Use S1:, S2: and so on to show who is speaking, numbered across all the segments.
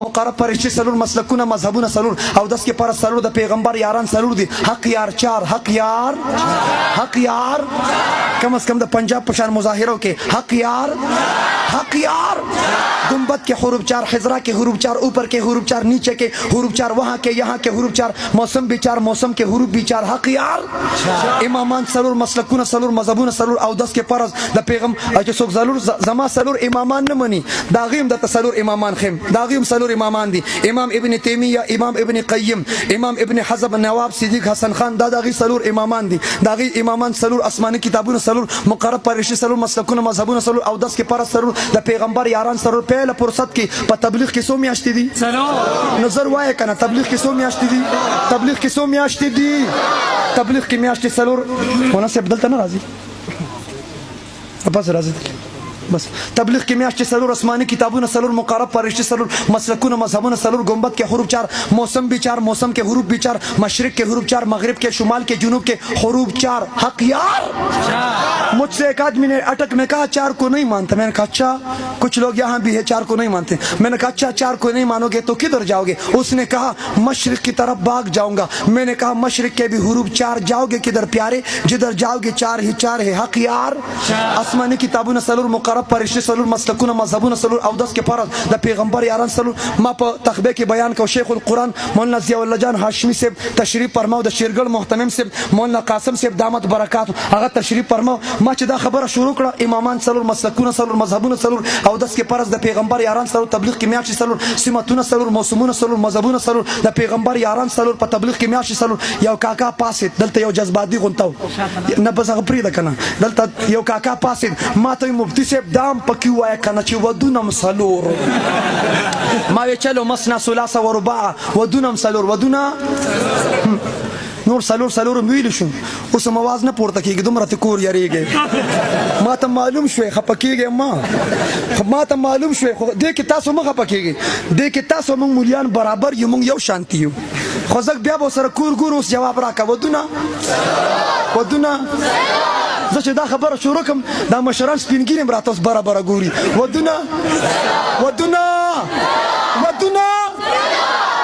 S1: مقرب پرشتي سلور مسلکونه مذهبونه سلور او داس کې پر سلور د پیغمبر یاران سلور دي حق یار چار حق یار کم از کم د پنجاب پشان مظاهروں کې حق یار گنبد کے حروف چار حجرہ کے حروف چار اوپر کے حروف چار نیچے کے حروف چار وہاں کے یہاں کے حروف چار موسم بھی چار موسم کے حروف بھی چار حق یار امامان سلور مسلکونه سلور مذهبونه سلور او داس کې فرض د پیغمبر چې څوک سلور زما سلور امامان نه مني داغیم د سلور امامان خیم داغیم سلور امامان دي امام ابن تیمیه امام ابن قیم امام ابن حزم نواب صدیق حسن خان داغي سلور امامان دي داغي امامان سلور آسمانی کتابونه سلور مقرب پرشتي سلور مسلکونه مذهبونه سلور او داس کې فرض سلور د پیغمبر یاران سلور په فرصت کې په تبلیغ کې سو میاشتې دي سلام نظر وای کنه تبلیغ کې سو میاشتې دي تبلیغ کې سو میاشتې دي تبلیغ کې میاشتې سلور مناسب دلته نه راځي بس راځي بس تبلیغ کې میاشتې سلور آسمانی کتابونه سلور مقرب پرشتي سلور مسلکونه مذهبونه سلور گنبد کے حروف چار موسم بھی چار موسم کے حروف بھی چار مشرق کے حروف چار مغرب کے شمال کے جنوب کے حروف چار حق یار مجھ سے ایک آدمی نے اٹک میں کہا چار کو نہیں مانتا میں نے کہا اچھا کچھ لوگ یہاں بھی ہے چار کو نہیں مانتے میں نے کہا اچھا چار کو نہیں مانو گے تو کدھر جاؤ گے اس نے کہا مشرق کی طرف بھاگ جاؤں گا میں نے کہا مشرق کے بھی حروف چار جاؤ گے کدھر پیارے جدھر جاؤ گے چار ہی چار ہے حق یار آسمانی کتابونه سلور مقرب پرشتي سلور مسلکونه مذهبونه سلور او داس کې فرض د پیغمبر یاران سلور ما په تخبه کې بیان کو شیخ القرآن مولانا ضیاء الله جان هاشمی صاحب تشریف فرماو د شیرګل محتمم صاحب مولانا قاسم صاحب دامت برکات هغه تشریف فرماو ما چې دا خبره شروع کړه امامان سلور مسلکونه سلور مذهبونه سلور او داس کې فرض د پیغمبر یاران سلور تبلیغ کې میاشتې سلور سمتونه سلور موسمونه سلور مذهبونه سلور د پیغمبر یاران سلور په تبلیغ کې میاشتې سلور یو کاکا پاسید دلته یو جذباتي غونتاو نه بس هغه پری ده کنه دلته یو کاکا پاسید ما ته مفتی صاحب دام پکې وای کنه چې ودونم سلور ما وی چلو مسنا ثلاثه و رباع ودونم سلور ودونه نور سلور ویل شو اوس مواز نه پورته کیږي دومره تکور یریږي ما ته معلوم شوي خپکیږي ما ته معلوم شوي دې کې تاسو مخه پکېږي دې کې تاسو موږ مولیان برابر یو موږ یو شانتی یو خو ځکه بیا به سره کور اوس جواب راکا ودونه زه چې دا خبره شروع کوم دا مشران سپینګینې م راته اوس برابره ګوري ودونه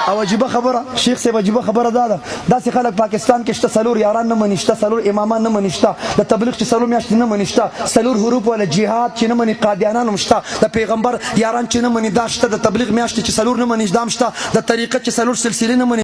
S1: او عجیبه خبره شیخ صاحب عجیبه خبره دا داسې خلک پاکستان کې شته سلور یاران نه مني شته سلور امامان نه مني شته د تبلیغ چې سلور میاشتې نه مني شته سلور حروف ولا جهاد چې نه مني قادیانان هم شته د پیغمبر یاران چې نه مني دا شته د تبلیغ میاشتې چې سلور نه مني دا هم شته د طریقت چې سلور سلسلې نه مني